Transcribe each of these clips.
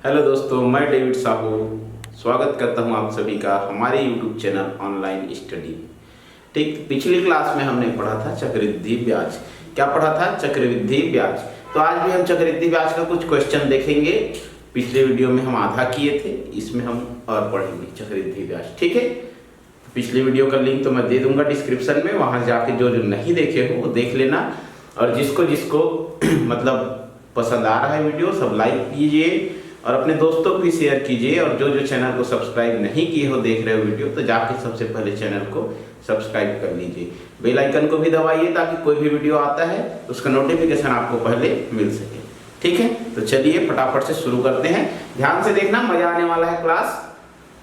Hello दोस्तों, मैं David Sahu स्वागत करता हूं आप सभी का हमारे यूट्यूब चैनल ऑनलाइन स्टडी। ठीक, पिछली क्लास में हमने पढ़ा था चक्रवृद्धि ब्याज। क्या पढ़ा था? चक्रवृद्धि ब्याज। तो आज भी हम चक्रवृद्धि ब्याज का कुछ क्वेश्चन देखेंगे। पिछले वीडियो में हम आधा किए थे, इसमें हम और पढ़ेंगे चक्रवृद्धि ब्याज। ठीक है, पिछले वीडियो का लिंक तो मैं दे दूंगा डिस्क्रिप्शन में, वहां जाके जो नहीं देखे हो वो देख लेना। और जिसको जिसको मतलब पसंद आ रहा है वीडियो, सब लाइक कीजिए और अपने दोस्तों को भी शेयर कीजिए। और जो जो चैनल को सब्सक्राइब नहीं किए हो, देख रहे हो वीडियो, तो जाके सबसे पहले चैनल को सब्सक्राइब कर लीजिए। बेल आइकन को भी दबाइए ताकि कोई भी वीडियो आता है उसका नोटिफिकेशन आपको पहले मिल सके। ठीक है, तो चलिए फटाफट से शुरू करते हैं। ध्यान से देखना, मजा आने वाला है क्लास।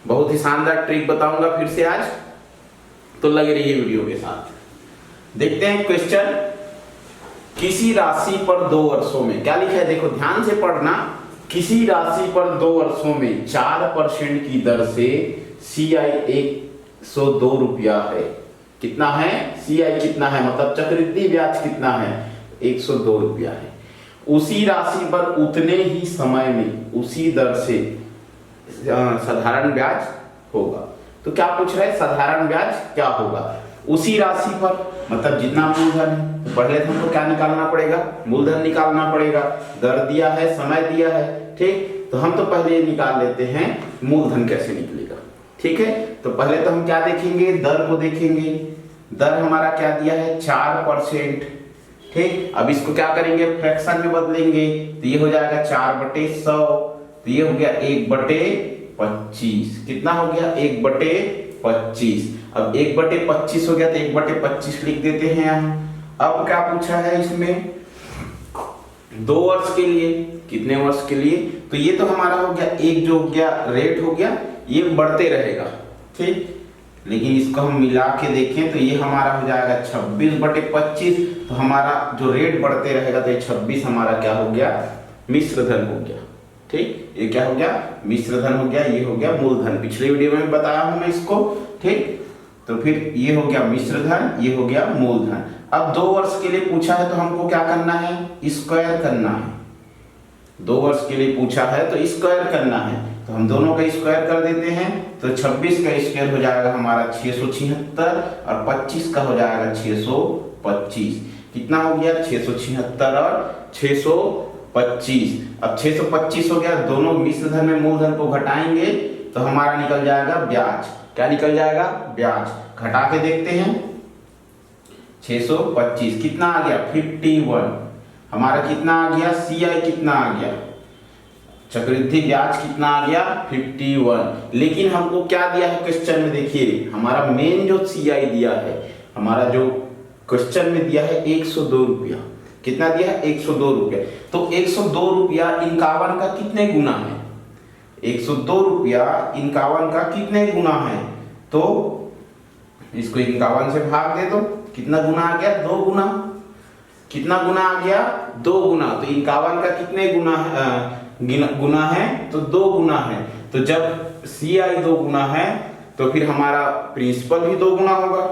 बहुत ही शानदार ट्रिक बताऊंगा फिर से आज, तो लगे रहिए वीडियो के साथ। देखते हैं क्वेश्चन। किसी राशि पर 2 वर्षों में, क्या लिखा है देखो, ध्यान से पढ़ना। किसी राशि पर 2 वर्षों में 4% की दर से CI 102 रुपया है। कितना है? CI कितना है, मतलब चक्रवृद्धि ब्याज कितना है? 102 रुपया है। उसी राशि पर उतने ही समय में उसी दर से साधारण ब्याज होगा। तो क्या पूछ रहे हैं? साधारण ब्याज क्या होगा? उसी राशि पर मतलब जितना मूलधन है, तो पहले तो हमको क्या निकालना पड़ेगा? मूलधन निकालना पड़ेगा। दर दिया है, समय दिया है। ठीक, तो हम तो पहले निकाल लेते हैं मूलधन कैसे निकलेगा। ठीक है, तो पहले तो हम क्या देखेंगे? दर को देखेंगे। दर हमारा क्या दिया है? 4%। ठीक, अब इसको क्या करेंगे? फ्रैक्शन में बदलेंगे, तो ये हो जाएगा 4/100। तो ये हो गया 1/25। कितना हो गया? 1/25। अब 1/25 हो गया तो 1/25 लिख देते हैं यहाँ। अब क्या पूछा है इसमें? 2 वर्ष के लिए। कितने वर्ष के लिए? तो ये तो हमारा हो गया, एक जो हो गया रेट हो गया, ये बढ़ते रहेगा। ठीक, लेकिन इसको हम मिला के देखें तो ये हमारा हो जाएगा 26/25। तो हमारा जो रेट बढ़ते रहेगा, तो ये 26 हमारा क्या हो गया? मिश्र धन हो गया। ठीक, ये क्या हो गया? मिश्र धन हो गया। ये हो गया मूलधन, पिछले वीडियो में बताया हूं मैं इसको। ठीक, तो फिर ये हो गया मिश्र धन, ये हो गया मूलधन। अब 2 वर्ष के लिए पूछा है तो हमको क्या करना है? स्क्वायर करना है। 2 वर्ष के लिए पूछा है तो स्क्वायर करना है, तो हम दोनों का स्क्वायर कर देते हैं। तो 26 का स्क्वायर हो जाएगा हमारा 676 और 25 का हो जाएगा 625। कितना हो गया? 676 और 625। अब 625 हो गया, दोनों मिश्र धन में मूलधन को घटाएंगे तो हमारा निकल जाएगा ब्याज। क्या निकल जाएगा? ब्याज। घटा के देखते हैं। 625 कितना आ गया? 51। हमारा कितना आ गया? CI कितना आ गया? चक्रवृद्धि ब्याज कितना आ गया? 51। लेकिन हमको क्या दिया है क्वेश्चन में? देखिए, हमारा मेन जो CI दिया है, हमारा जो क्वेश्चन में दिया है 102 रुपया। कितना दिया है? 102 रुपया। तो 102 रुपया 51 का कितने गुना है? 102 रुपया 51 का कितने गुना है? तो इसको 51 से भाग दे दो। कितना गुना आ गया? 2 गुना। कितना गुना आ गया? 2 गुना। तो 51 का कितने गुना है? तो 2 गुना है। तो जब CI 2 गुना है तो फिर हमारा प्रिंसिपल भी 2 गुना होगा।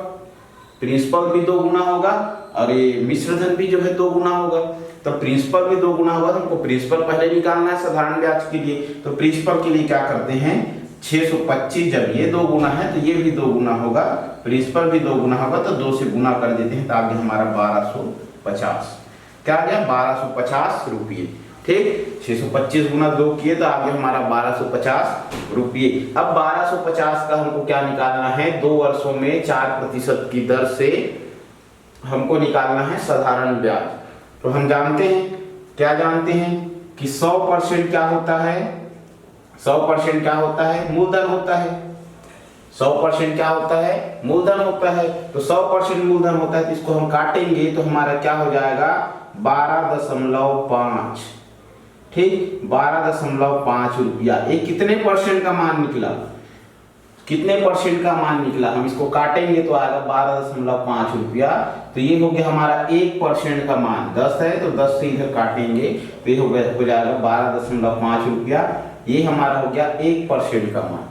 प्रिंसिपल भी 2 गुना होगा और ये मिश्रधन भी जो है 2 गुना होगा। तो प्रिंसिपल भी 2 गुना होगा, तो हमको प्रिंसिपल पहले निकालना है साधारण ब्याज के लिए। तो प्रिंसिपल के लिए क्या करते हैं? 625, जब ये 2 गुना है तो ये भी 2 गुना होगा, प्रिंसिपल भी 2 गुना होगा, तो 2 से गुना कर देते हैं, तो आगे हमारा 1250। क्या आ गया? 1250 रुपये। ठीक, 625 गुना 2 किए तो आगे हमारा 1250 रुपये। अब 1250 का हमको क्या निकालना है? 2 वर्षों में 4% की दर से हमको निकालना है साधारण ब्याज। तो हम जानते हैं, क्या जानते हैं कि 100% क्या होता है? 100% क्या होता है? मूलधन होता है। 100% क्या होता है? मूलधन होता है। तो 100% मूलधन होता है, तो इसको हम काटेंगे तो हमारा क्या हो जाएगा? 12.5। ठीक, 12.5 रुपया। ये कितने परसेंट का मान निकला? कितने परसेंट का मान निकला? हम इसको काटेंगे तो आएगा 12.5 रुपया। तो ये हो गया हमारा 1% का मान। 10 है तो 10 से इधर काटेंगे तो ये हो जाएगा 12.5 रुपया। ये हमारा हो गया 1% का मान।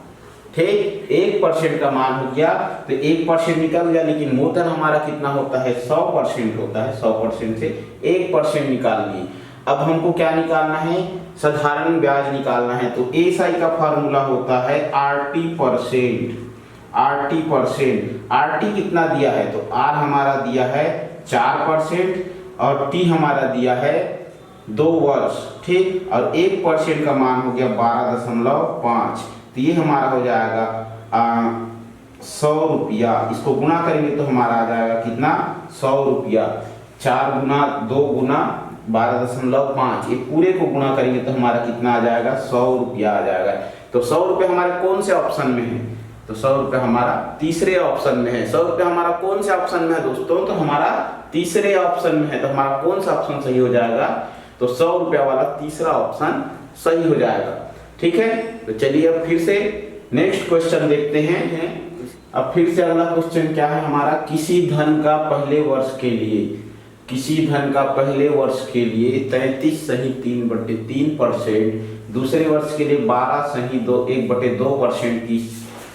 ठीक, 1% का मान हो गया, तो 1% निकल गया। लेकिन मूलधन हमारा कितना होता है? 100% होता है। 100% से 1% निकाल लिए। अब हमको क्या निकालना है, साधारण ब्याज निकालना है। तो एसआई का फॉर्मूला होता है RT%। RT कितना दिया है, तो R हमारा दिया है 4% और T हमारा दिया है 2 वर्ष, ठीक। और 1% का मान हो गया 12.5। तो ये हमारा हो जाएगा 100 रुपया। इसको गुना करेंगे तो हमारा आ जाएगा कितना, 100 रुपया। 4 गुना 2 गुना 12.5, ये पूरे को गुना करेंगे तो हमारा कितना आ जाएगा, 100 रुपया आ जाएगा। तो 100 रुपये हमारे कौन से ऑप्शन में है, तो 100 रुपये हमारा तीसरे ऑप्शन में है। 100 रुपये हमारा कौन से ऑप्शन में है दोस्तों, तो हमारा तीसरे ऑप्शन में है। तो हमारा कौन सा ऑप्शन सही हो जाएगा, तो 100 रुपया वाला तीसरा ऑप्शन सही हो जाएगा, ठीक है। तो चलिए अब फिर से नेक्स्ट क्वेश्चन देखते हैं। अब फिर से अगला क्वेश्चन क्या है हमारा, किसी धन का पहले वर्ष के लिए 33 सही 3/3%, दूसरे वर्ष के लिए 12 सही 1/2% की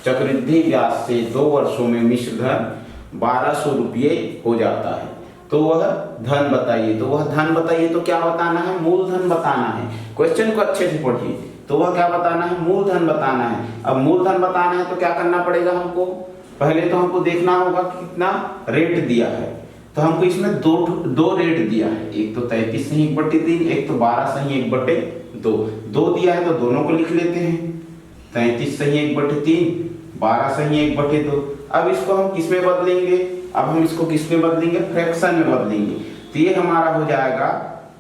चक्रवृद्धि ब्याज से 2 वर्षों में मिश्र धन 1200 रुपये हो जाता है। तो वह धन बताइए। तो क्या बताना है, मूलधन बताना है। क्वेश्चन को अच्छे से पढ़िए। तो वह क्या बताना है, मूलधन बताना है। अब मूलधन बताना है तो क्या करना पड़ेगा हमको, पहले तो हमको देखना होगा कि कितना रेट दिया है। तो हमको इसमें दो रेट दिया है, एक तो 33 सही 1/3, एक तो 12 सही 1/2। 2 दिया है तो दोनों को लिख लेते हैं, 33 सही 1/3, 12 सही 1/2। अब इसको हम किस में बदलेंगे, अब हम इसको किस में बदलेंगे, फ्रैक्शन में बदलेंगे। तो ये हमारा हो जाएगा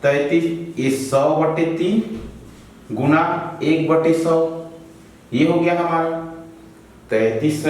33 100/3 गुना 1/100। ये हो गया हमारा 33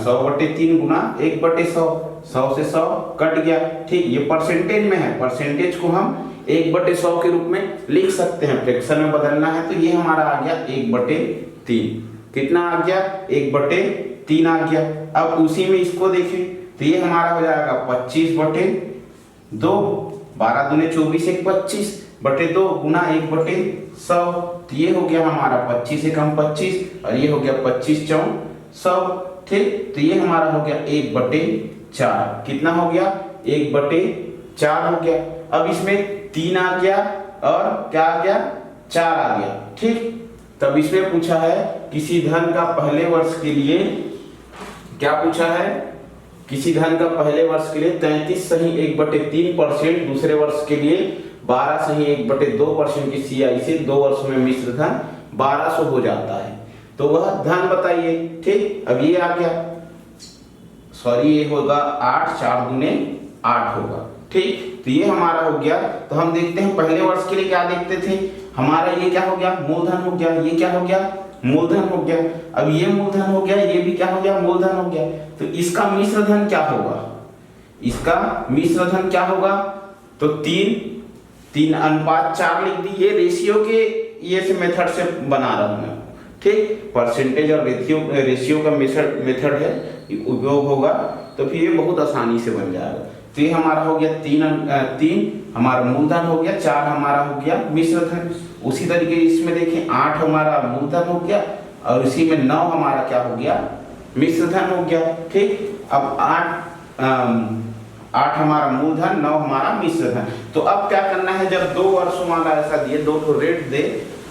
100/3 गुना 1/100। 100 से 100 कट गया, ठीक। ये परसेंटेज में है, परसेंटेज को हम 1/100 के रूप में लिख सकते हैं। फ्रैक्शन में बदलना है तो ये हमारा आ गया 1/3। कितना आ गया, 1/3 आ गया। अब उसी में इसको देखें तो ये हमारा हो जाएगा 25/2, 12 दूने 24 1 25/2 गुना 1/100। तो ये हो गया हमारा 25 1 25 और ये हो गया 25 4 100, ठीक। तो ये हमारा हो गया 1/4। कितना हो गया, 1/4 हो गया। अब इसमें 3 आ गया और क्या आ गया, 4 आ गया, ठीक। तब इसमें पूछा है किसी धन का पहले वर्ष के लिए, क्या पूछा है, किसी धन का पहले वर्ष के लिए 33 सही 1/3%, दूसरे वर्ष के लिए 12 सही 1/2% की CI से 2 वर्षों में मिश्र धन 1200 हो जाता है। तो वह धन बताइए, ठीक। अब ये आ गया, सॉरी ये होगा 8, 4 दूने 8 होगा, ठीक। तो ये हमारा हो गया। तो हम देखते हैं पहले वर्ष के लिए क्या देखते थे, हमारा ये क्या हो गया, मूलधन हो गया। ये क्या हो गया, मूलधन हो गया। अब ये मूलधन हो गया, ये भी क्या हो गया, मूलधन हो गया। तो इसका मिश्र धन क्या होगा, इसका मिश्र धन क्या होगा, तो 3:4 लिख दी। ये रेशियो के ये से मेथड से बना रहा हूं मैं, ठीक। परसेंटेज और रेशियो का मेथड है, उपयोग होगा तो फिर ये बहुत आसानी से बन जाएगा। तो ये हमारा हो गया 3 हमारा मूलधन हो गया, 4 हमारा हो गया मिश्र धन। उसी तरीके इसमें देखें 8 हमारा मूलधन हो गया और इसी में 9 हमारा क्या हो गया, मिश्र धन हो गया, ठीक। अब 8 हमारा मूलधन, 9 हमारा मिश्र धन। तो अब क्या करना है, जब 2 वर्षों वाला ऐसा दिए, 2 रेट दे,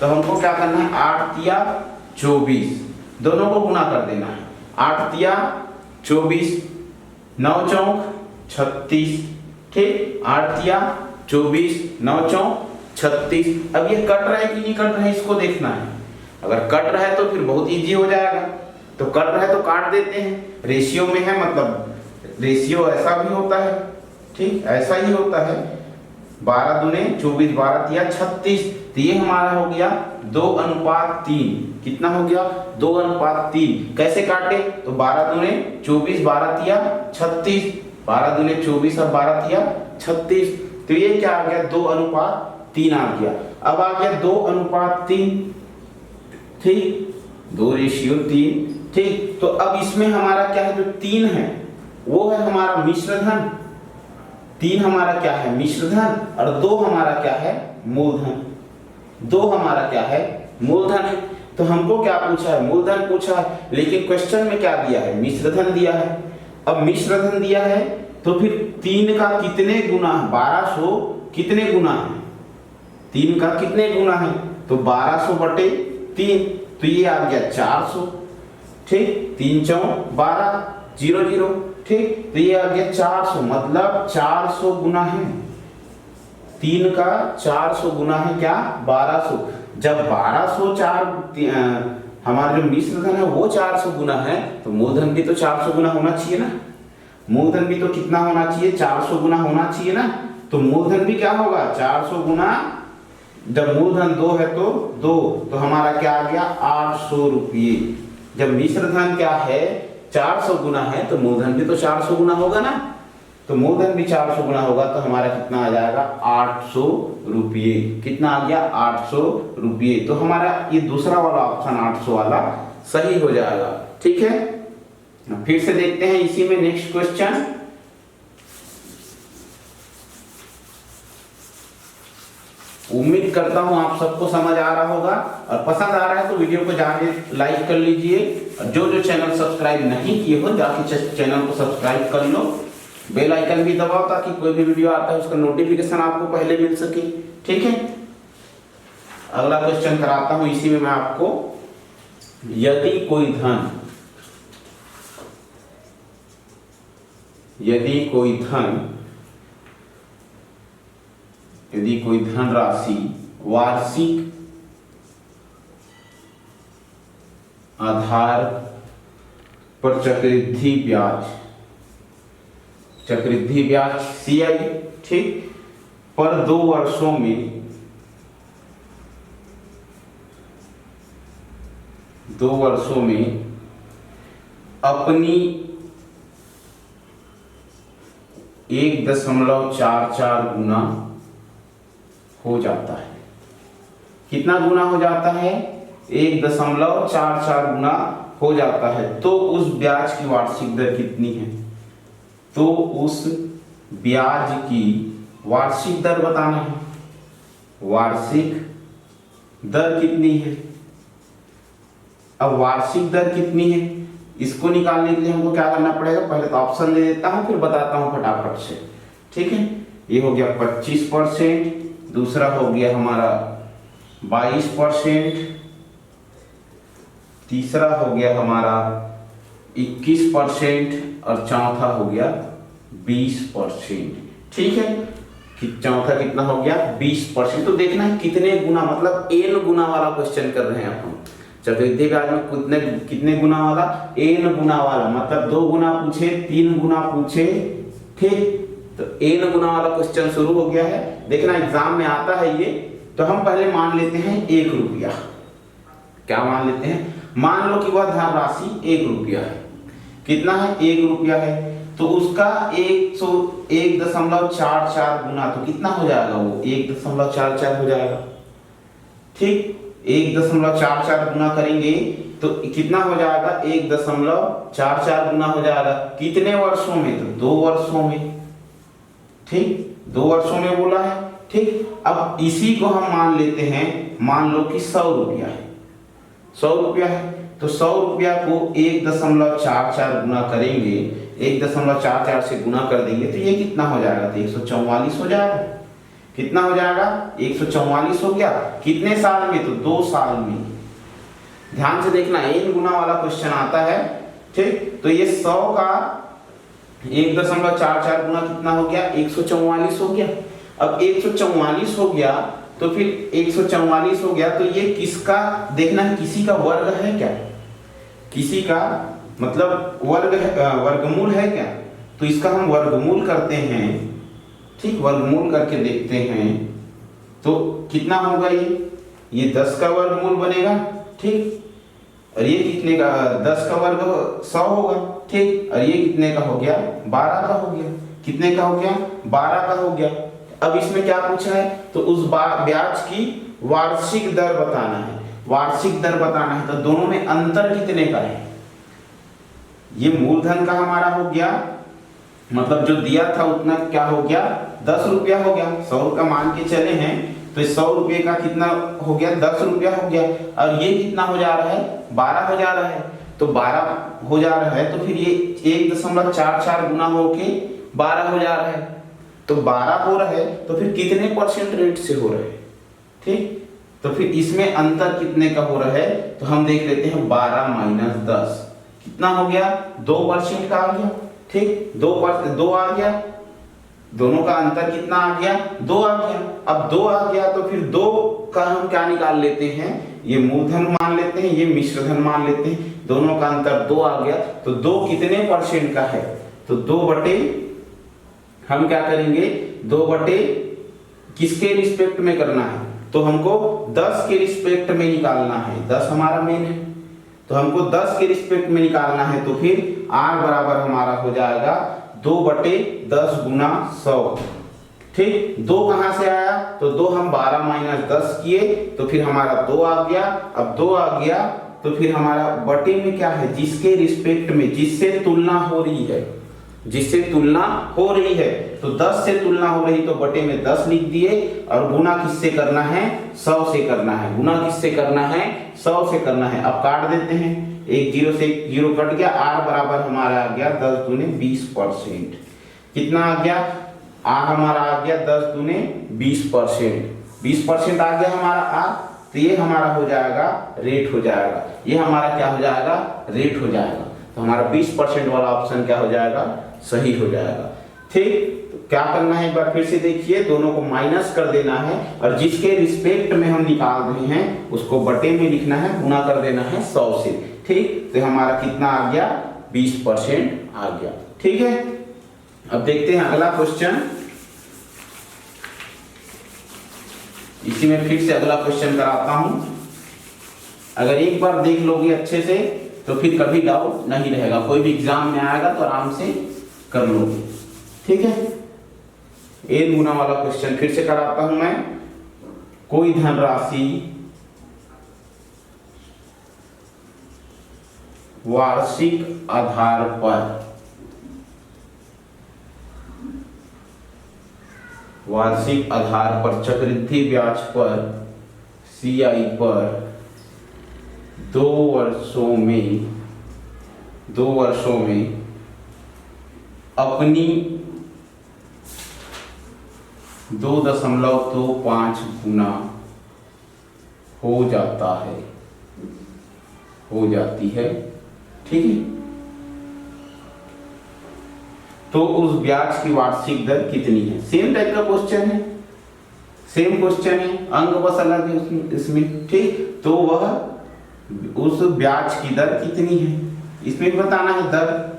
तो हमको क्या करना है, 8 तिया 24 दोनों को गुना कर देना है। 8 तिया 24, 9 चौक 36, ठीक। 8 तिया 24, 9 चौक 36। अब ये कट रहा है कि नहीं कट रहा है, इसको देखना है। अगर कट रहा है तो फिर बहुत इजी हो जाएगा, तो कट रहा है तो काट देते हैं। रेशियो में है, मतलब रेशियो ऐसा भी होता है, ठीक, ऐसा ही होता है। 12 दूने 24, 12 तिया 36। तो ये हमारा हो गया 2:3। कितना हो गया, 2:3। कैसे काटे, तो 12 दूने 24, 12 तिया 36, 12 दूने 24 और 12 तिया 36। तो ये क्या आ गया, 2:3 आ गया। अब आ गया 2:3, ठीक, 2:3, ठीक। तो अब इसमें हमारा क्या है, जो 3 है वो है हमारा मिश्र धन। 3 हमारा क्या है, मिश्र धन, और 2 हमारा क्या है, मूलधन। 2 हमारा क्या है, मूलधन है। तो हमको क्या पूछा है, मूलधन पूछा है, लेकिन क्वेश्चन में क्या दिया है, मिश्र धन दिया है। अब मिश्र धन दिया है तो फिर 3 का कितने गुना, 1200 कितने गुना है, 3 का कितने गुना है, तो 1200 बटे 3, तो ये आ गया 400। ठीक, 3 चौं 12, 0 0। ठीक, तो ये आ गया 400, मतलब 400 गुना है 3 का 400 गुना है क्या, 1200। जब 1200 हमारा जो मिश्र धन है वो 400 गुना है, तो मूलधन भी तो 400 गुना होना चाहिए ना। मूलधन भी तो कितना होना चाहिए, 400 गुना होना चाहिए ना। तो मूलधन भी क्या होगा, 400 गुना। जब मूलधन 2 है तो 2, तो हमारा क्या आ गया, 800 रुपये। जब मिश्र धन क्या है, 400 गुना है, तो मूलधन भी तो 400 गुना होगा ना। तो मूलधन भी 400 गुना होगा, तो हमारा कितना आ जाएगा, 800 रुपये। कितना आ गया, 800 रुपये। तो हमारा ये दूसरा वाला ऑप्शन 800 वाला सही हो जाएगा। ठीक है, फिर से देखते हैं इसी में नेक्स्ट क्वेश्चन। उम्मीद करता हूं आप सबको समझ आ रहा होगा, और पसंद आ रहा है तो वीडियो को जाके लाइक कर लीजिए। और जो चैनल सब्सक्राइब नहीं किए हो जाके चैनल को सब्सक्राइब कर लो, बेल आइकन भी दबाओ ताकि कोई भी वीडियो आता है उसका नोटिफिकेशन आपको पहले मिल सके। ठीक है, अगला क्वेश्चन कराता हूं इसी में मैं आपको। यदि कोई धनराशि वार्षिक आधार पर चक्रवृद्धि ब्याज CI, ठीक, पर 2 वर्षों में अपनी 1.44 गुना हो जाता है। कितना गुना हो जाता है, 1.44 गुना हो जाता है। तो उस ब्याज की वार्षिक दर कितनी है, तो उस ब्याज की वार्षिक दर बताना है। वार्षिक दर कितनी है, अब वार्षिक दर कितनी है इसको निकालने के लिए हमको क्या करना पड़ेगा, पहले तो ऑप्शन ले देता हूं फिर बताता हूं फटाफट से। ठीक है, ये हो गया 25%, दूसरा हो गया हमारा 22%, तीसरा हो गया हमारा 21% और चौथा हो गया 20%। ठीक है, चौथा कितना हो गया, 20%। तो देखना है कितने गुना, मतलब n गुना वाला क्वेश्चन कर रहे हैं हम। चक्रवृद्धि ब्याज में कितने गुना वाला, n गुना वाला, मतलब 2 गुना पूछे, 3 गुना पूछे। ठीक, तो n गुना वाला क्वेश्चन शुरू हो गया है। देखना एग्जाम में आता है ये। तो हम पहले मान लेते हैं 1 रुपया। क्या मान लेते हैं, मान लो कि वह धनराशि 1 रुपया है। कितना है, 1 रुपया है, तो उसका 1.44 गुना, तो कितना हो जाएगा, वो 1.44 हो जाएगा। ठीक, 1.44 गुना करेंगे तो कितना हो जाएगा, 1.44 गुना हो जाएगा। कितने वर्षों में, तो 2 वर्षों में। ठीक, 2 वर्षों में बोला है। ठीक, अब इसी को हम मान लेते हैं, मान लो कि 100 रुपया है, 100 रुपया है, तो 100 रुपया को 1.44 गुना करेंगे, 1.44 से गुना कर देंगे तो ये कितना हो जाएगा, तो 144 हो जाएगा। कितना हो जाएगा, 144 हो गया। कितने साल में, तो 2 साल में। ध्यान से देखना, n गुना वाला क्वेश्चन आता है। ठीक, तो ये 100 का 1.44 गुना कितना हो गया, 144 हो गया। अब 144 हो गया तो फिर 144 हो गया, तो ये किसका देखना है, किसी का वर्ग है क्या, किसी का मतलब वर्गमूल है क्या, तो इसका हम वर्गमूल करते हैं। ठीक, वर्गमूल करके देखते हैं तो कितना होगा, ये 10 का वर्गमूल बनेगा। ठीक, और ये कितने का, 10 का वर्ग 100 होगा। ठीक, और ये कितने का हो गया, 12 का हो गया। कितने का हो गया, 12 का हो गया। अब इसमें क्या पूछा है, तो उस ब्याज की वार्षिक दर बताना है। वार्षिक दर बताना है, तो दोनों में अंतर कितने का है, ये मूलधन का हमारा हो गया, मतलब जो दिया था उतना क्या हो गया, 10 रुपया हो गया। 100 का मान के चले हैं तो 100 रुपये का कितना हो गया, 10 रुपया हो गया। और ये कितना हो जा रहा है, 12 हो जा रहा है। तो 12 हो जा रहा है तो फिर ये 1.44 गुना होके 12 हो जा रहा है। तो 12 हो रहा है तो फिर कितने % रेट से हो रहा है, ठीक। तो फिर इसमें अंतर कितने का हो रहा है, तो हम देख लेते हैं 12 माइनस 10 कितना हो गया, 2% का आ गया। ठीक, 2 आ गया, दोनों का अंतर कितना आ गया, 2 आ गया। अब 2 आ गया तो फिर 2 का हम क्या निकाल लेते हैं, ये मूलधन मान लेते हैं, ये मिश्रधन मान लेते हैं। दोनों का अंतर 2 आ गया, तो 2 कितने % का है, तो 2 बटे हम क्या करेंगे, 2 बटे किसके रिस्पेक्ट में करना है, तो हमको 10 के रिस्पेक्ट में निकालना है। 10 हमारा मेन है, तो हमको 10 के रिस्पेक्ट में निकालना है। तो फिर r बराबर हमारा हो जाएगा 2 बटे 10 गुना 100। ठीक, 2 कहां से आया, तो 2 हम 12 माइनस 10 किए, तो फिर हमारा 2 आ गया। अब 2 आ गया तो फिर हमारा बटे में क्या है, जिसके रिस्पेक्ट में, जिससे तुलना हो रही है, जिससे तुलना हो रही है, तो 10 से तुलना हो रही तो बटे में 10 लिख दिए, और गुना किससे करना है, 100 से करना है। गुना किससे करना है, 100 से करना है। अब काट देते हैं, एक 0 से 1 0 कट गया, r बराबर हमारा आ गया 10 दूने 20%। कितना आ गया, r हमारा आ गया 10 दूने 20%। 20% आ गया हमारा r, तो ये हमारा हो जाएगा रेट हो जाएगा, ये हमारा क्या हो जाएगा, रेट हो जाएगा। तो हमारा 20% वाला ऑप्शन क्या हो जाएगा, सही हो जाएगा। ठीक, तो क्या करना है, एक बार फिर से देखिए, दोनों को माइनस कर देना है, और जिसके रिस्पेक्ट में हम निकाल रहे हैं उसको बटे में लिखना है, गुना कर देना है 100 से। ठीक, तो हमारा कितना आ गया, 20% आ गया। ठीक है, अब देखते हैं अगला क्वेश्चन। इसी में फिर से अगला क्वेश्चन कराता हूं। अगर एक बार देख लोगे अच्छे से तो फिर कभी डाउट नहीं रहेगा, कोई भी एग्जाम में आएगा तो आराम से कर लोगे। ठीक है, एक गुना वाला क्वेश्चन फिर से कराता हूं मैं। कोई धनराशि वार्षिक आधार पर, वार्षिक आधार पर चक्रवृद्धि ब्याज पर CI पर 2 वर्षों में अपनी 2.25 गुना हो जाता है, हो जाती है। ठीक है, तो उस ब्याज की वार्षिक दर कितनी है। सेम टाइप का क्वेश्चन है, सेम क्वेश्चन है, अंक बस अलग है इसमें। ठीक, तो वह उस ब्याज की दर कितनी है, इसमें भी बताना है दर।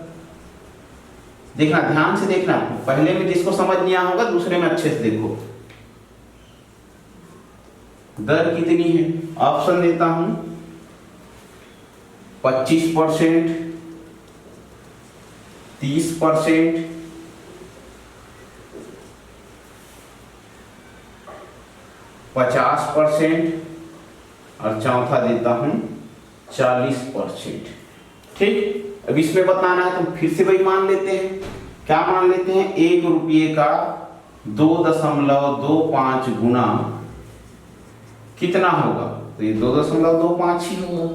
देखना, ध्यान से देखना, पहले में जिसको समझ नहीं आया होगा दूसरे में अच्छे से देखो। दर कितनी है, ऑप्शन देता हूं, 25%, 30%, 50%, और चौथा देता हूं 40%। ठीक, अब इसमें बताना है तो फिर से वही मान लेते हैं। क्या मान लेते हैं, 1 रुपये का 2.25 गुना कितना होगा, तो ये 2.25 ही होगा,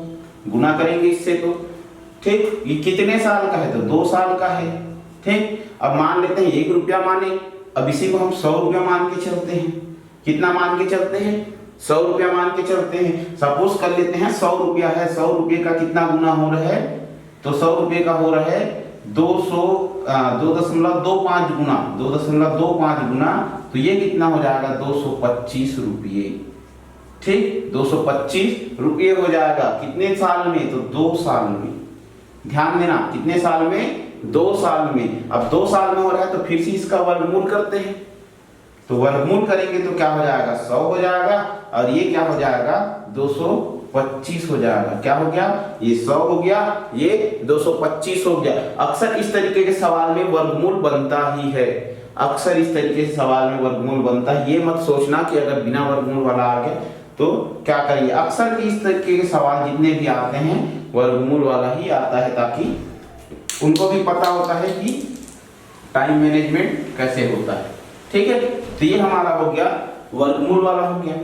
गुना करेंगे इससे तो। ठीक, ये कितने साल का है, तो 2 साल का है। ठीक, अब मान लेते हैं 1 रुपया माने, अब इसी को हम 100 रुपया मान के चलते हैं। कितना मान के चलते हैं, 100 रुपया मान के चलते हैं। सपोज कर लेते हैं 100 रुपया है, 100 रुपये का कितना गुना हो रहा है, तो 100 रुपये का हो रहा है 2.25 गुना, 2.25 गुना, तो ये कितना हो जाएगा, 225 रुपये। ठीक, 225 रुपये हो जाएगा, कितने साल में, तो 2 साल में। ध्यान देना, कितने साल में, 2 साल में। अब 2 साल में हो रहा है तो फिर से इसका वर्गमूल करते हैं, तो वर्गमूल करेंगे तो क्या हो जाएगा, 100 हो जाएगा, और ये क्या हो जाएगा, 225 हो जाएगा। क्या हो गया, ये 100 हो गया, ये 225 हो गया। अक्सर इस तरीके के सवाल में वर्गमूल बनता ही है, अक्सर इस तरीके से सवाल में वर्गमूल बनता है। ये मत सोचना कि अगर बिना वर्गमूल वाला आ गया तो क्या करिए, अक्सर इस तरीके के सवाल जितने भी आते हैं वर्गमूल वाला ही आता है, ताकि उनको भी पता होता है कि टाइम मैनेजमेंट कैसे होता है। ठीक है, तो ये हमारा हो गया वर्गमूल वाला हो गया।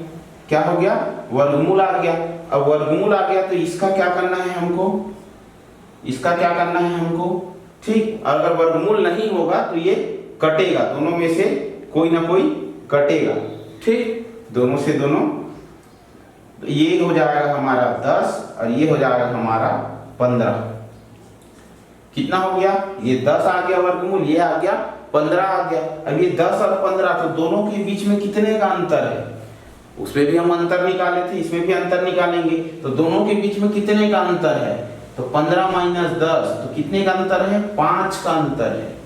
क्या हो गया, वर्गमूल आ गया। अब वर्गमूल आ गया तो इसका क्या करना है हमको, इसका क्या करना है हमको। ठीक, अगर वर्गमूल नहीं होगा तो ये कटेगा, दोनों में से कोई ना कोई कटेगा। ठीक, दोनों से दोनों तो ये हो जाएगा हमारा 10 और ये हो जाएगा हमारा 15। कितना हो गया? ये 10 आ गया वर्गमूल, ये आ गया 15 आ गया। अब ये 10 और 15 तो दोनों के बीच में कितने का अंतर है? उसमें भी हम अंतर निकाले थे, इसमें भी अंतर निकालेंगे। तो दोनों के बीच में कितने का अंतर है? तो 15 माइनस 10 तो कितने का अंतर है? 5 का अंतर है।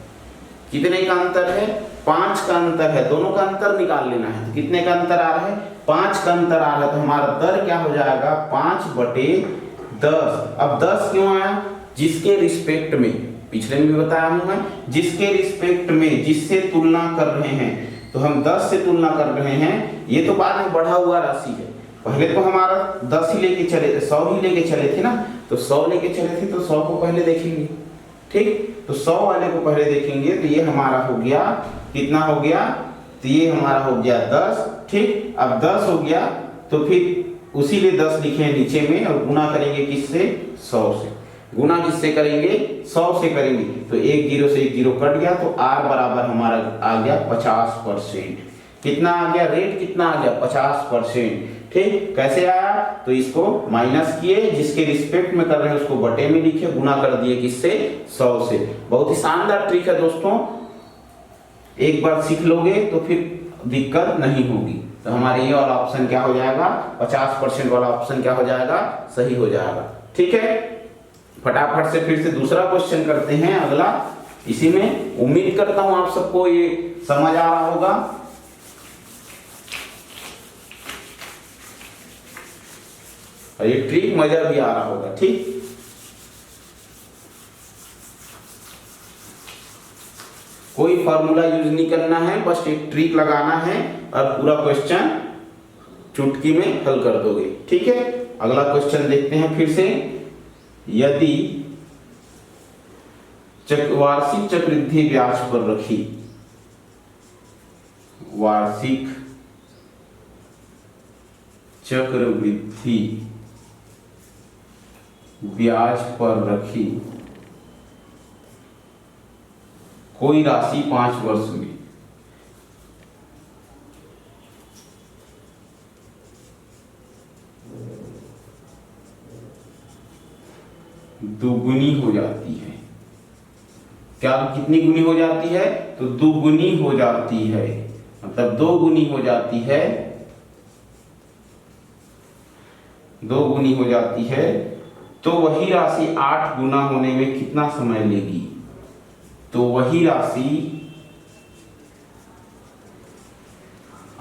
कितने का अंतर है? 5 का अंतर है। दोनों का अंतर निकाल लेना है। तो कितने का अंतर आ रहा है? 5 का अंतर आ रहा है। तो हमारा दर क्या हो जाएगा? 5/10। अब 10 क्यों आया? जिसके रिस्पेक्ट में, पिछले में भी बताया हूं मैं, जिसके रिस्पेक्ट में, जिससे तुलना कर रहे हैं। तो हम 10 से तुलना कर रहे हैं। ये तो बाद में बढ़ा हुआ राशि है। पहले तो हमारा 10 ही लेके चले थे, 100 ही लेके चले थे ना। तो 100 लेके चले थे तो 100 को पहले देखेंगे। ठीक, तो 100 वाले को पहले देखेंगे। तो ये हमारा हो गया, कितना हो गया? तो ये हमारा हो गया 10। ठीक, अब 10 हो गया तो फिर उसी लिए 10 लिखे हैं नीचे में और गुना करेंगे किससे? 100 से। गुना किससे करेंगे? 100 से करेंगे। तो एक जीरो से एक जीरो कट गया तो r बराबर हमारा आ गया 50%। कितना आ गया? रेट कितना आ गया? 50%। ठीक, कैसे आया? तो इसको माइनस किए, जिसके रिस्पेक्ट में कर रहे हैं उसको बटे में लिखे, गुना कर दिए किससे? 100 से। बहुत ही शानदार ट्रिक है दोस्तों, एक बार सीख लोगे तो फिर दिक्कत नहीं होगी। तो हमारे ये वाला ऑप्शन क्या हो जाएगा? 50% वाला ऑप्शन क्या हो जाएगा? सही हो जाएगा। ठीक है, फटाफट से फिर से दूसरा क्वेश्चन करते हैं, अगला। इसी में उम्मीद करता हूं आप सबको ये समझ आ रहा होगा। और ये ट्रिक मजा भी आ रहा होगा। ठीक, कोई फॉर्मूला यूज नहीं करना है, बस एक ट्रिक लगाना है और पूरा क्वेश्चन चुटकी में हल कर दोगे। ठीक है, अगला क्वेश्चन देखते हैं फिर से। यदि वार्षिक चक्रवृद्धि ब्याज पर रखी, वार्षिक चक्रवृद्धि ब्याज पर रखी कोई राशि 5 वर्ष में दुगुनी हो जाती है। क्या कितनी गुनी हो जाती है? तो दुगुनी हो जाती है, मतलब 2 गुनी हो जाती है। 2 गुनी हो जाती है तो वही राशि 8 गुना होने में कितना समय लेगी? तो वही राशि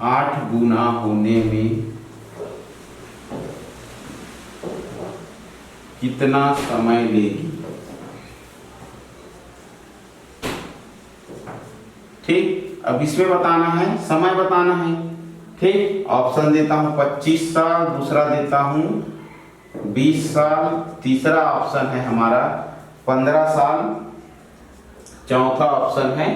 8 गुना होने में कितना समय लेगी? ठीक, अब इसमें बताना है, समय बताना है। ठीक, ऑप्शन देता हूं 25 साल, दूसरा देता हूं 20 साल, तीसरा ऑप्शन है हमारा 15 साल, चौथा ऑप्शन है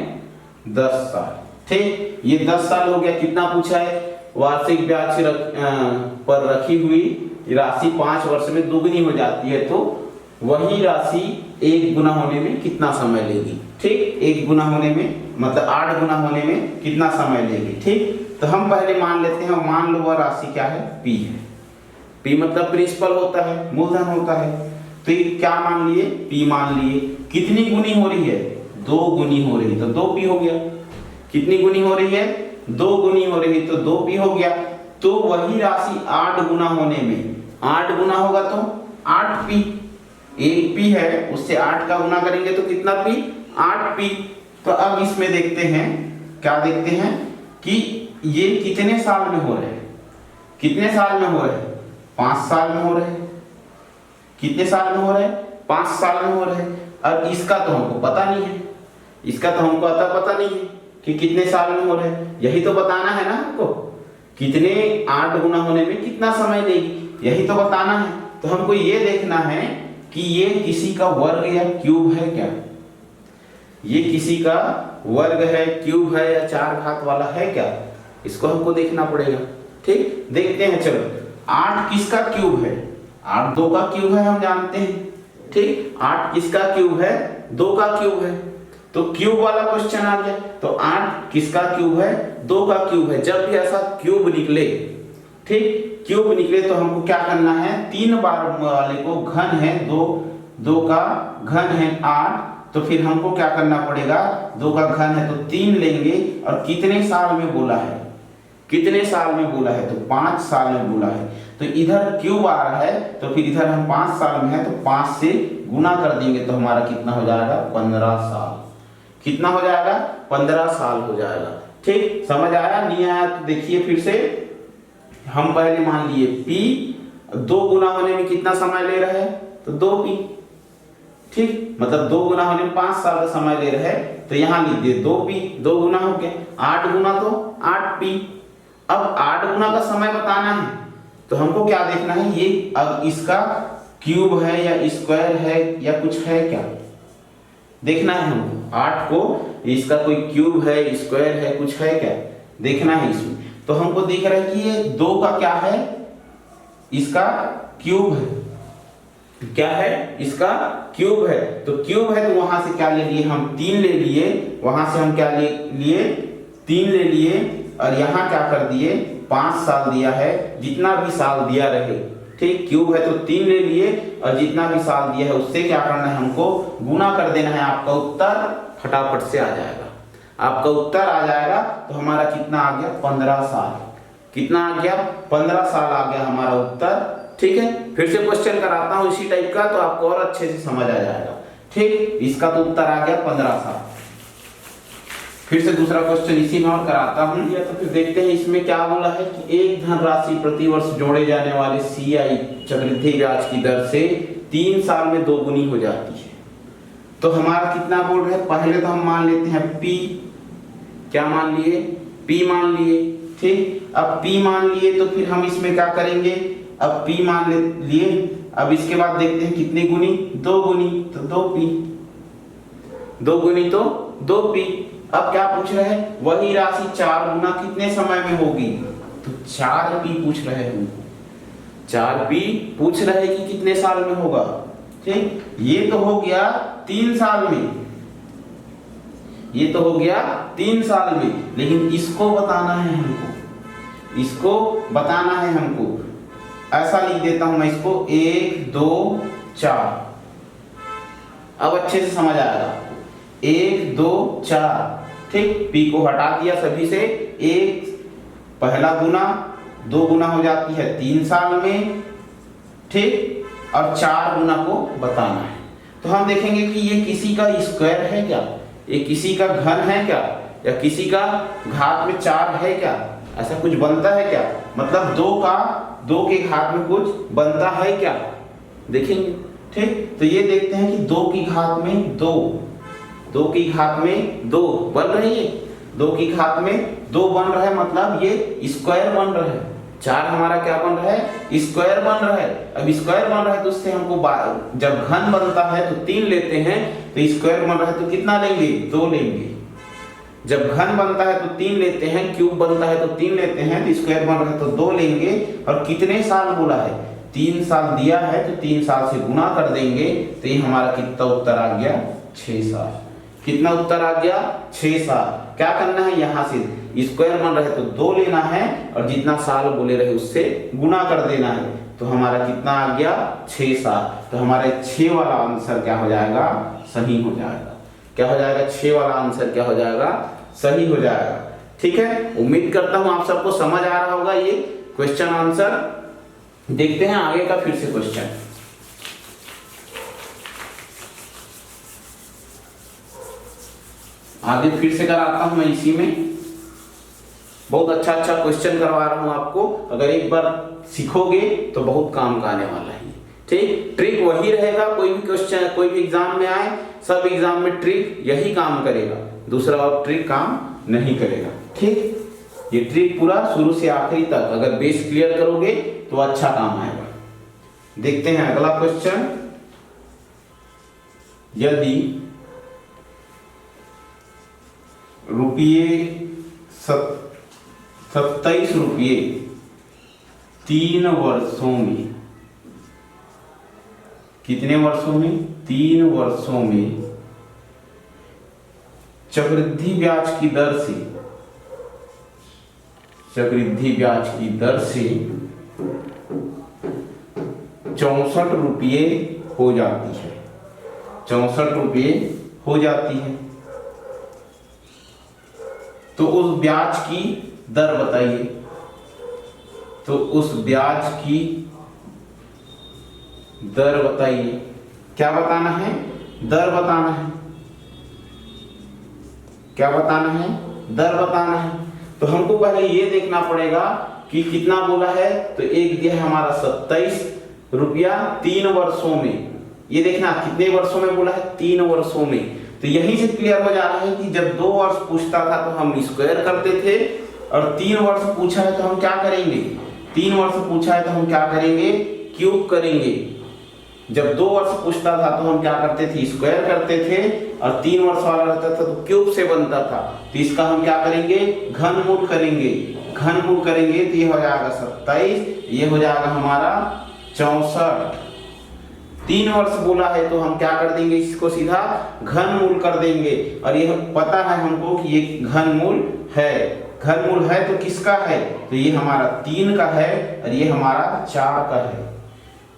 10 साल। ठीक, ये 10 साल हो गया। कितना पूछा है? वार्षिक ब्याज पर रखी हुई राशि 5 वर्ष में दुगनी हो जाती है, तो वही राशि 1 गुना होने में कितना समय लेगी? ठीक, 1 गुना होने में मतलब 8 गुना होने में कितना समय लेगी? ठीक, तो हम पहले मान लेते हैं, मान लो वह राशि क्या है? P है। P मतलब प्रिंसिपल होता है, मूलधन होता है। तो ये क्या मान लिए? P मान लिए। कितनी गुनी हो रही है? 2 गुनी हो रही, तो 2P हो गया। कितनी गुनी हो रही है? 2 गुनी हो रही, तो 2P हो गया। तो वही राशि 8 गुना होने में, 8 गुना होगा तो 8P, 1P है, उससे 8 का गुना करेंगे तो कितना P? 8P। तो अब इसमें देखते हैं, क्या देखते हैं कि ये कितने साल में हो रहे हैं? कितने साल में हो रहे हैं? 5 साल में हो रहे हैं। कितने साल में हो रहे हैं? 5 साल में हो रहे हैं। अब इसका तो हमको पता नहीं है, इसका तो हमको पता नहीं है कि कितने साल में हो रहे हैं। यही तो बताना है ना हमको, कितने 8 गुना होने में कितना समय लेगी, यही तो बताना है। तो हमको ये देखना है कि ये किसी का वर्ग या क्यूब है क्या? ये किसी का वर्ग है, क्यूब है या 4 घात वाला है क्या? इसको हमको देखना पड़ेगा। ठीक, देखते हैं। चलो, 8 किसका क्यूब है? 8 2 का क्यूब है, हम जानते हैं। ठीक, 8 किसका क्यूब है? 2 का क्यूब है। तो क्यूब वाला क्वेश्चन आ गया। तो 8 किसका क्यूब है? 2 का क्यूब है। जब भी ऐसा क्यूब निकले, ठीक, क्यूब निकले तो हमको क्या करना है, 3 बार वाले को घन है 2, 2 का घन है 8, तो फिर हमको क्या करना पड़ेगा, 2 का घन है तो 3 लेंगे। और कितने साल में बोला है, कितने साल में बोला है, तो 5 साल में बोला है। तो इधर क्यूब आ रहा है तो फिर इधर हम 5 साल में है तो 5 से गुना कर देंगे तो हमारा कितना हो जाएगा, 15 साल। कितना हो जाएगा, 15 साल हो जाएगा। ठीक, समझ आया नहीं आया तो देखिए फिर से। हम पहले मान लिए P 2 गुना होने में कितना समय ले रहा है, तो 2P। ठीक, मतलब 2 गुना होने में 5 साल का समय ले रहा है, तो यहां लीजिए 2P, 2 गुना हो गया 8 गुना तो 8P। अब 8 गुना का समय बताना है तो हमको क्या देखना है, ये अब इसका क्यूब है या स्क्वायर है या कुछ है क्या देखना है हमको। 8 को इसका कोई क्यूब है, स्क्वायर है, कुछ है क्या देखना है इसमें। तो हमको दिख रहा है कि ये 2 का क्या है, इसका क्यूब है। क्या है, इसका क्यूब है। तो क्यूब है तो वहां से क्या ले लिए हम, 3 ले लिए। वहां से हम क्या ले लिए, 3 ले लिए। और यहाँ क्या कर दिए, 5 साल दिया है, जितना भी साल दिया रहे। ठीक, क्यूब है तो 3 ले लिए और जितना भी साल दिया है उससे क्या करना है, हमको गुना कर देना है। आपका उत्तर फटाफट से आ जाएगा, आपका उत्तर आ जाएगा। तो हमारा कितना आ गया, 15 साल। कितना आ गया, 15 साल आ गया हमारा उत्तर। ठीक है, फिर से क्वेश्चन कराता हूं इसी टाइप का तो आपको और अच्छे से समझ आ जाएगा। ठीक, इसका तो उत्तर आ गया 15 साल। फिर से दूसरा क्वेश्चन इसी में और कराता हूं। या तो फिर देखते हैं इसमें क्या बोला है कि एक धनराशि प्रति वर्ष जोड़े जाने वाले CI चक्रवृद्धि ब्याज की दर से 3 साल में 2 गुनी हो जाती है। तो हमारा कितना बोल रहे हैं, पहले तो हम मान लेते हैं P। क्या मान लिए, P मान लिए। ठीक, अब P मान लिए तो फिर हम इसमें क्या करेंगे, अब P मान लिए। अब इसके बाद देखते हैं कितनी गुनी, 2 गुनी तो 2P, 2 गुनी तो 2P। अब क्या पूछ रहे हैं, वही राशि 4 गुना कितने समय में होगी, तो 4P पूछ रहे हैं। 4P पूछ रहे हैं कि कितने साल में होगा। ठीक, ये तो हो गया 3 साल में, ये तो हो गया 3 साल में। लेकिन इसको बताना है हमको, इसको बताना है हमको। ऐसा लिख देता हूं मैं इसको, 1 2 4। अब अच्छे से समझ आएगा, 1 2 4। ठीक, P को हटा दिया सभी से। 1 पहला गुना, 2 गुना हो जाती है 3 साल में। ठीक, और 4 गुना को बताना है। तो हम देखेंगे कि ये किसी का स्क्वायर है क्या, ये किसी का घन है क्या, या किसी का घात में 4 है क्या, ऐसा कुछ बनता है क्या, मतलब 2 के घात में कुछ बनता है क्या, देखेंगे। ठीक, तो ये देखते हैं कि 2 की घात में 2 की घात में 2 बन रही है। 2 की घात में 2 बन रहा है, मतलब ये स्क्वायर बन रहा है। 4 हमारा क्या बन रहा है, स्क्वायर बन रहा है। अब स्क्वायर बन रहा है तो उससे हमको जब घन बनता है तो 3 लेते हैं, तो स्क्वायर बन रहा है तो कितना लेंगे, 2 लेंगे। जब घन बनता है तो 3 लेते हैं, क्यूब बनता है तो 3 लेते हैं, तो स्क्वायर बन रहा है तो 2 लेंगे। और कितने साल बोला है, 3 साल दिया है तो 3 साल से गुना कर देंगे। तो ये हमारा कितना उत्तर आ गया, 6 साल। कितना उत्तर आ गया, 6 साल। क्या करना है, यहाँ से स्क्वायर बन रहा है तो 2 लेना है और जितना साल बोले रहे उससे गुना कर देना है। तो हमारा कितना आ गया, 6 साल। तो हमारे 6 वाला आंसर क्या हो जाएगा, सही हो जाएगा। क्या हो जाएगा, 6 वाला आंसर क्या हो जाएगा, सही हो जाएगा। ठीक है, उम्मीद करता हूं आप सबको समझ आ रहा होगा ये क्वेश्चन आंसर। देखते हैं आगे का फिर से क्वेश्चन। आगे फिर से कराता हूं मैं इसी में। बहुत अच्छा क्वेश्चन करवा रहा हूं आपको। अगर एक बार सीखोगे तो बहुत काम का आने वाला है। ठीक, ट्रिक वही रहेगा, कोई भी क्वेश्चन कोई भी एग्जाम में आए, सब एग्जाम में ट्रिक यही काम करेगा, दूसरा और ट्रिक काम नहीं करेगा। ठीक, ये ट्रिक पूरा शुरू से आखिरी तक अगर बेस क्लियर करोगे तो अच्छा काम आएगा। देखते हैं अगला क्वेश्चन। यदि ₹27 3 वर्षों में, कितने वर्षों में, 3 वर्षों में चक्रवृद्धि ब्याज की दर से ₹64 हो जाती है, ₹64 हो जाती है। तो उस ब्याज की दर बताइए, तो उस ब्याज की दर बताइए। क्या बताना है? दर बताना है। क्या बताना है? दर बताना है। तो हमको पहले ये देखना पड़ेगा कि कितना बोला है। तो एक दिया है हमारा ₹27 3 वर्षों में। ये देखना कितने वर्षों में बोला है? 3 वर्षों में। तो यहीं से क्लियर हो जा रहा है कि जब 2 वर्ष पूछता था तो हम स्क्वायर करते थे, और 3 वर्ष पूछा है तो हम क्या करेंगे? 3 वर्ष पूछा है तो हम क्या करेंगे? क्यूब करेंगे। जब 2 वर्ष पूछता था तो हम क्या करते थे? स्क्वायर करते थे, और 3 वर्ष वाला रहता था तो क्यूब से बनता था। तो इसका हम क्या करेंगे? घनमूल करेंगे। घनमूल करेंगे तो ये हो जाएगा 27, ये हो जाएगा हमारा 64। 3 वर्ष बोला है तो हम क्या कर देंगे? इसको सीधा घनमूल कर देंगे। और ये पता है हमको कि ये घनमूल है। घनमूल है तो किसका है? तो ये हमारा 3 का है, और ये हमारा 4 का है।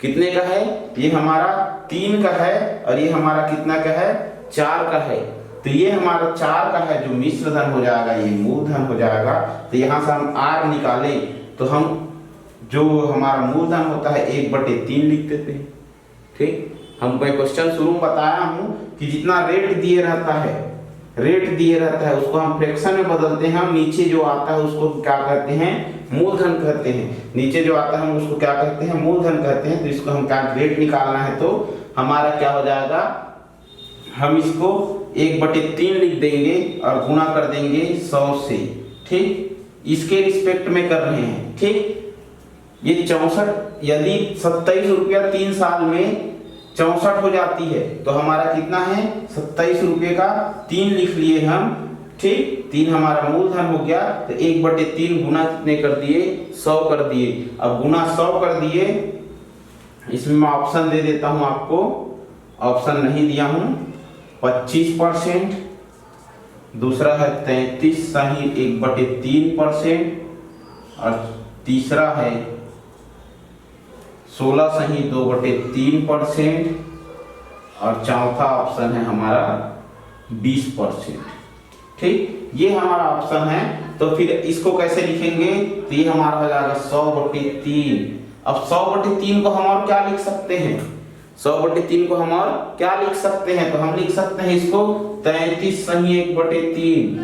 कितने का है? ये हमारा 3 का है, और ये हमारा कितना का है? 4 का है। तो ये हमारा 4 का है जो मिश्र धन हो जाएगा, ये मूलधन हो जाएगा। तो यहाँ से हम r निकालें तो हम जो हमारा मूलधन होता है 1/3 लिख देते हैं। ठीक, हम क्वेश्चन शुरू में बताया हूँ कि जितना रेट दिए रहता है, रेट दिए रहता है उसको हम फ्रैक्शन में बदलते हैं। हम नीचे जो आता है उसको क्या कहते हैं? मूलधन कहते हैं। नीचे जो आता है हम उसको क्या कहते हैं? मूलधन कहते हैं। तो इसको हम क्या रेट निकालना है तो हमारा क्या हो जाएगा? हम इसको 1/3 लिख देंगे और गुणा कर देंगे 100 से। ठीक, इसके रिस्पेक्ट में कर रहे हैं। ठीक, ये 64, यदि ₹27 3 साल में 64 हो जाती है तो हमारा कितना है? ₹27 का 3 लिख लिए हम। ठीक, 3 हमारा मूलधन हो गया। तो 1/3 गुना कितने कर दिए? 100 कर दिए। अब गुना 100 कर दिए। इसमें मैं ऑप्शन दे देता हूं आपको, ऑप्शन नहीं दिया हूं। 25%, दूसरा है 33 सही 1/3%, और तीसरा है 16 सही 2/3%, और चौथा ऑप्शन है हमारा 20%। ठीक, ये हमारा ऑप्शन है। तो फिर इसको कैसे लिखेंगे? तो ये हमारा हो जाएगा 100/3। अब 100/3 को हम और क्या लिख सकते हैं? 100/3 को हम और क्या लिख सकते हैं? तो हम लिख सकते हैं इसको 33 सही 1/3।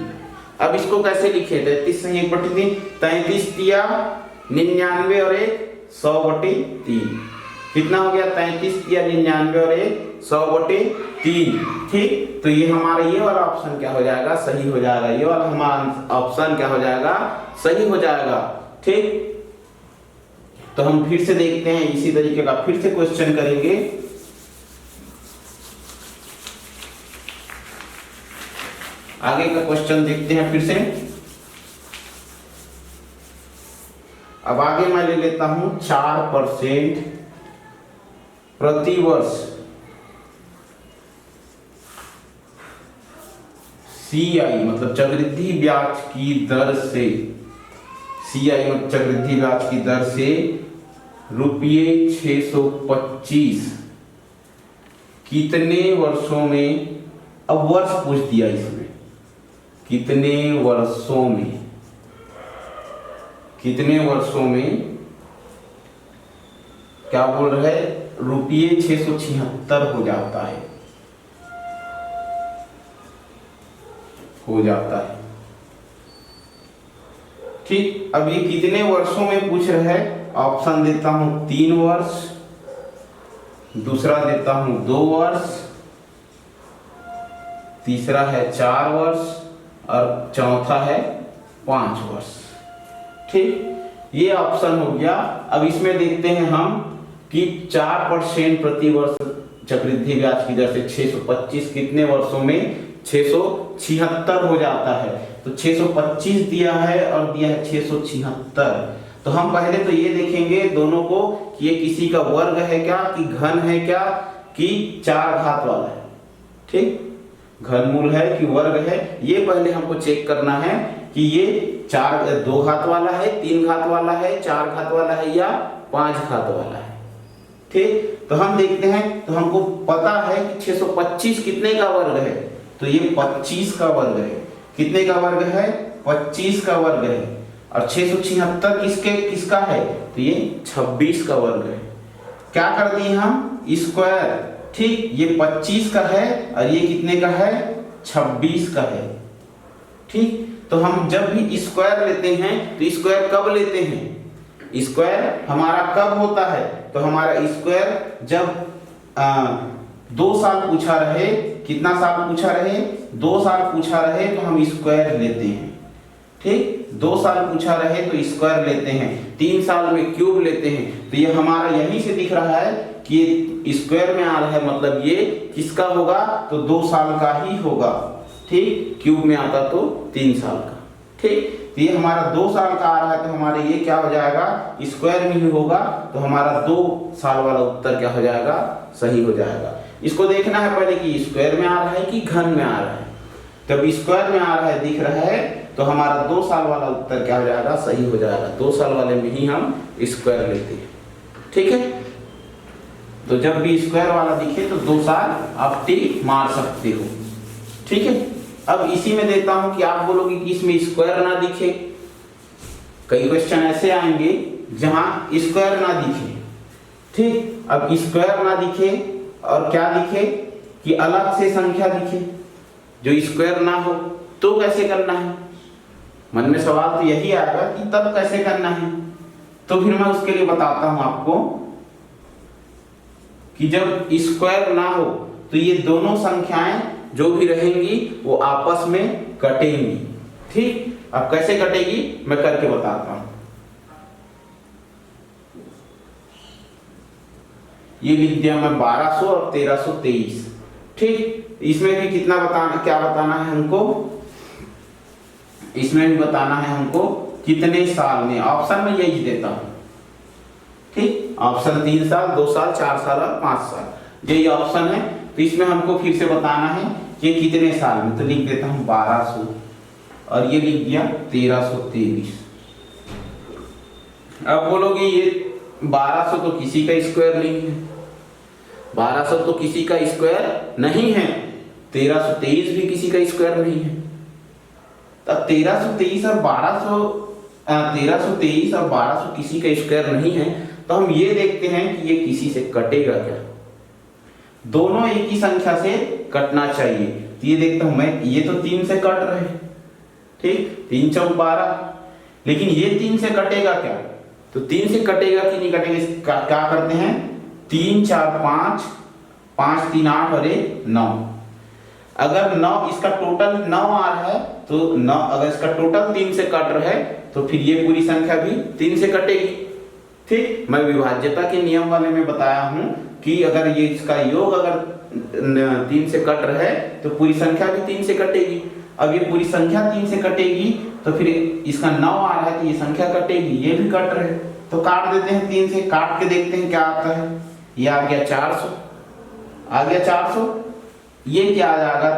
अब इसको कैसे लिखे? 33 सही 1/3, 33 दिया 99 और 1 100/3। कितना हो गया? 33 दिया 99 और 1 100/3। ठीक, तो ये हमारा ये वाला ऑप्शन क्या हो जाएगा? सही हो जाएगा। ये वाला हमारा ऑप्शन क्या हो जाएगा? सही हो जाएगा। ठीक, तो हम फिर से देखते हैं, इसी तरीके का फिर से क्वेश्चन करेंगे। आगे का क्वेश्चन देखते हैं फिर से। अब आगे मैं ले लेता हूं 4% प्रति वर्ष CI मतलब चक्रवृद्धि ब्याज की दर से, CI मतलब चक्रवृद्धि ब्याज की दर से ₹625 कितने वर्षों में? अब वर्ष पूछ दिया इसमें, कितने वर्षों में? कितने वर्षों में क्या बोल रहे हैं? ₹676 हो जाता है, हो जाता है। ठीक, अब ये कितने वर्षों में पूछ रहे हैं? ऑप्शन देता हूं 3 वर्ष, दूसरा देता हूं 2 वर्ष, तीसरा है 4 वर्ष, और चौथा है 5 वर्ष। ठीक, ये ऑप्शन हो गया। अब इसमें देखते हैं हम कि 4% प्रति वर्ष चक्रवृद्धि ब्याज की दर से 625 कितने वर्षों में? 676 हो जाता है। तो 625 दिया है और दिया है 676। तो हम पहले तो ये देखेंगे दोनों को कि ये किसी का वर्ग है क्या, कि घन है क्या, कि 4 घात वाला है। ठीक, घनमूल है कि वर्ग है, ये पहले हमको चेक करना है। कि ये 2 घात वाला है, 3 घात वाला है, 4 घात वाला है या 5 घात वाला है। ठीक, तो हम देखते हैं, तो हमको पता है कि 625 कितने का वर्ग है, तो ये 25 का वर्ग है। कितने का वर्ग है? 25 का वर्ग है। और 676 किसका है? तो ये 26 का वर्ग है। क्या कर दिए हम? स्क्वायर। ठीक, ये 25 का है और ये कितने का है? 26 का है। ठीक, तो हम जब भी स्क्वायर लेते हैं तो स्क्वायर कब लेते हैं? स्क्वायर हमारा कब होता है? तो हमारा स्क्वायर जब 2 साल पूछा रहे, कितना साल पूछा रहे? 2 साल पूछा रहे तो हम स्क्वायर लेते हैं। ठीक, 2 साल पूछा रहे तो स्क्वायर लेते हैं, 3 साल में क्यूब लेते हैं। तो ये हमारा यहीं से दिख रहा है कि ये स्क्वायर में आ रहा है, मतलब ये किसका होगा? तो 2 साल का ही होगा। ठीक, क्यूब में आता तो 3 साल का। ठीक, तो ये हमारा 2 साल का आ रहा है, तो हमारे ये क्या हो जाएगा? स्क्वायर में ही होगा, तो हमारा 2 साल वाला उत्तर क्या हो जाएगा? सही हो जाएगा। इसको देखना है पहले कि स्क्वायर में आ रहा है कि घन में आ रहा है। जब स्क्वायर में आ रहा है, दिख रहा है, तो हमारा 2 साल वाला उत्तर क्या हो जाएगा? सही हो जाएगा। 2 साल वाले में ही हम स्क्वायर लेते हैं। ठीक है, तो जब भी स्क्वायर वाला दिखे तो 2 साल आप टिक मार सकते हो। ठीक है, अब इसी में देता हूं कि आप बोलोगे कि इसमें स्क्वायर ना दिखे। कई क्वेश्चन ऐसे आएंगे जहां स्क्वायर ना दिखे। ठीक, अब स्क्वायर ना दिखे और क्या दिखे कि अलग से संख्या दिखे जो स्क्वायर ना हो, तो कैसे करना है? मन में सवाल तो यही आएगा कि तब कैसे करना है। तो फिर मैं उसके लिए बताता हूं आपको कि जब स्क्वायर ना हो तो ये दोनों संख्याएं जो भी रहेंगी वो आपस में कटेंगी। ठीक, अब कैसे कटेगी मैं करके बताता हूं। ये लिख दिया मैं 1200 और 1323। ठीक, इसमें भी कितना बताना, क्या बताना है हमको? इसमें भी बताना है हमको कितने साल में। ऑप्शन में यही देता हूं। ठीक, ऑप्शन 3 साल, 2 साल, 4 साल और 5 साल, यही ऑप्शन है। तो इसमें हमको फिर से बताना है कि कितने साल में। तो लिख देता हूं 1200 और ये लिख दिया 1323। अब बोलोगे ये 1200 तो किसी का स्क्वायर नहीं है, 1200 तो किसी का स्क्वायर नहीं है, 1323 भी किसी का स्क्वायर नहीं है। तब 1323 और 1200 किसी का स्क्वायर नहीं है, तो हम ये देखते हैं कि ये किसी से कटेगा क्या। दोनों एक ही संख्या से कटना चाहिए। तो ये देखता हूं मैं, ये तो 3 से कट रहे हैं। ठीक, 3 चौक 12, लेकिन ये 3 से कटेगा क्या? तो 3 से कटेगा कि नहीं कटेगा? क्या करते हैं? 3 4 5, 5 3 8 और 1 9। अगर 9 इसका टोटल 9 आ रहा है तो 9, अगर इसका टोटल 3 से कट रहा है तो फिर ये पूरी संख्या भी 3 से कटेगी। ठीक, मैं विभाज्यता के नियम वाले में बताया हूं कि अगर ये इसका योग अगर 3 से कट रहा है तो पूरी संख्या भी 3 से कटेगी। अब ये पूरी संख्या 3 से कटेगी तो फिर इसका 9 आ रहा है तो ये संख्या कटेगी, ये भी कट रहे, तो काट देते हैं 3 से। काट के देखते हैं क्या आता है। ये आ गया 400, आ गया 400। ये क्या आ जाएगा?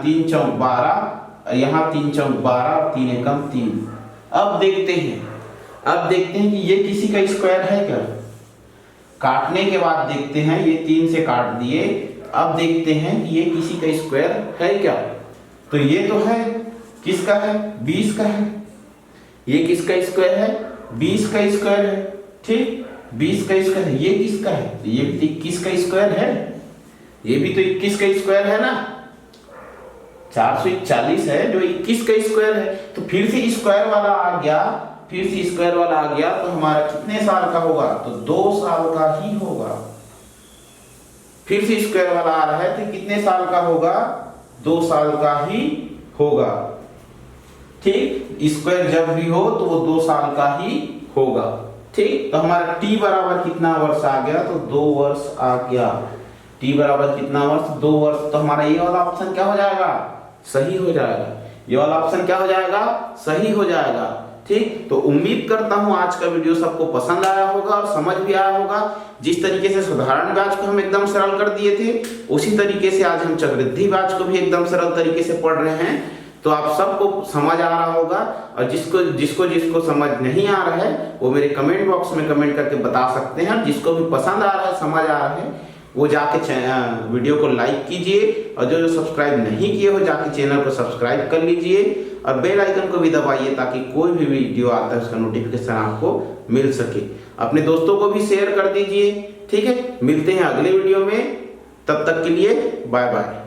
3 चौक 12, यहाँ 3 चौक 12 और 3 एकम 3। अब देखते हैं कि ये किसी का स्क्वायर है क्या? काटने के बाद देखते हैं, ये 3 से काट दिए। अब देखते हैं कि ये किसी का स्क्वायर है क्या? तो ये तो है, किसका है? 20 का है। ये किसका स्क्वायर है? 20 का स्क्वायर है। ठीक, 20 का स्क्वायर है। ये किसका है? तो ये भी 21 का स्क्वायर है। ये भी तो 21 का स्क्वायर है ना। 441 है जो 21 का स्क्वायर है। तो फिर से स्क्वायर वाला आ गया, फिर से स्क्वायर वाला आ गया, तो हमारा कितने साल का होगा? तो 2 साल का ही होगा। फिर से स्क्वायर वाला आ रहा है तो कितने साल का होगा? 2 साल का ही होगा। ठीक, स्क्वायर जब भी हो तो वो 2 साल का ही होगा। ठीक, तो हमारा t बराबर कितना वर्ष आ गया? तो 2 वर्ष आ गया। t बराबर कितना वर्ष? 2 वर्ष। तो हमारा ये वाला ऑप्शन क्या हो जाएगा? सही हो जाएगा। ये वाला ऑप्शन क्या हो जाएगा? सही हो जाएगा। ठीक, तो उम्मीद करता हूं आज का वीडियो सबको पसंद आया होगा और समझ भी आया होगा। जिस तरीके से साधारण ब्याज को हम एकदम सरल कर दिए थे, उसी तरीके से आज हम चक्रवृद्धि ब्याज को भी एकदम सरल तरीके से पढ़ रहे हैं। तो आप सबको समझ आ रहा होगा, और जिसको जिसको जिसको समझ नहीं आ रहा है वो मेरे कमेंट बॉक्स में कमेंट करके बता सकते हैं। जिसको भी पसंद आ रहा है, समझ आ रहा है, वो जाके वीडियो को लाइक कीजिए, और जो जो सब्सक्राइब नहीं किए हो जाके चैनल को सब्सक्राइब कर लीजिए, और बेल आइकन को भी दबाइए ताकि कोई भी वीडियो आता है उसका नोटिफिकेशन आपको मिल सके। अपने दोस्तों को भी शेयर कर दीजिए। ठीक है, मिलते हैं अगले वीडियो में, तब तक के लिए बाय बाय।